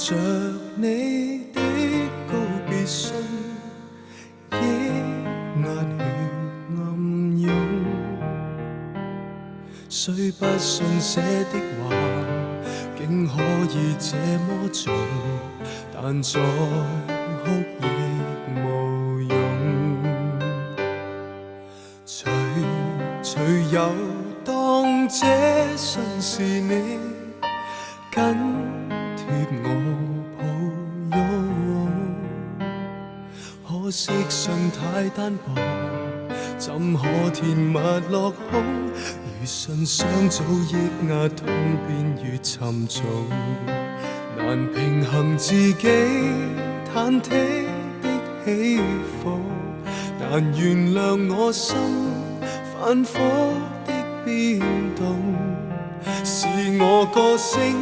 着你的告別信，抑壓血暗湧。雖不信寫的話，竟可以這麼重，但再哭亦無用。隨有當這信是你緊貼我抱擁，可惜信太單薄，怎可填密落空？如信箱早抑壓，痛便越沉重，難平衡自己忐忑的起伏，難原諒我心反覆的變動，是我個性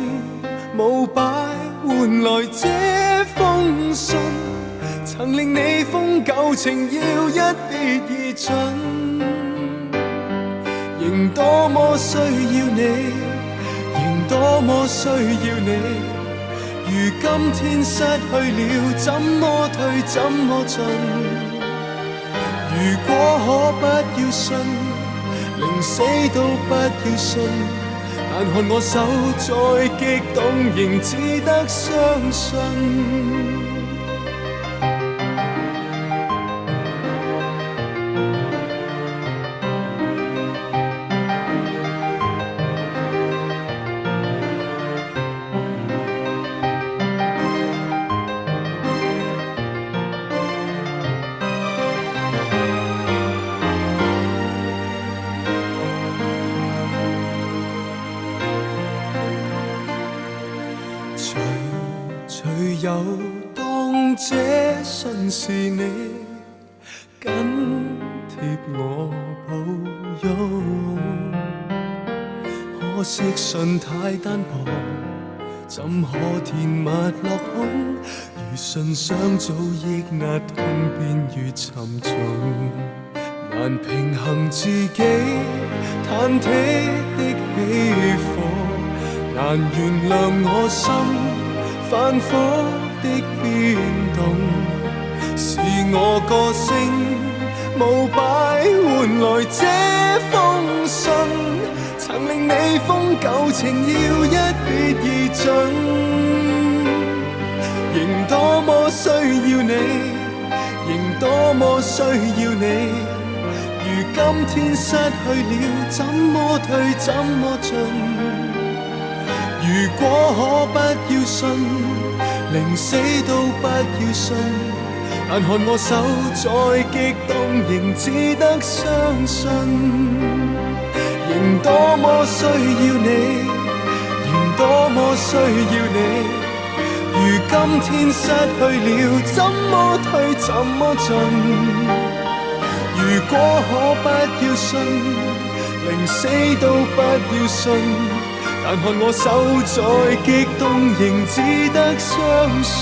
冇擺換來這封信，曾令你封舊情要一別而盡，仍多麼需要你，仍多麼需要你，如今天失去了，怎麼退怎麼進？如果可不要信，寧死都不要信，但看我手再激動，仍只得相信。隨有當這信是你緊貼我抱擁，可惜信太單薄，怎可填密落空？如信箱早抑壓，痛便越沉重，難平衡自己忐忑的起伏，難原諒我心反覆的變動，是我個性冇擺換來這封信，曾令你封舊情要一別而盡，仍多麼需要你，仍多麼需要你，如今天失去了，怎麼退怎麼進？如果可不要信，寧死都不要信，但看我手再激動，仍只得相信。仍多麼需要你，仍多麼需要你，如今天失去了，怎麼退怎麼進？如果可不要信，寧死都不要信，但看我手再激動，仍只得相信。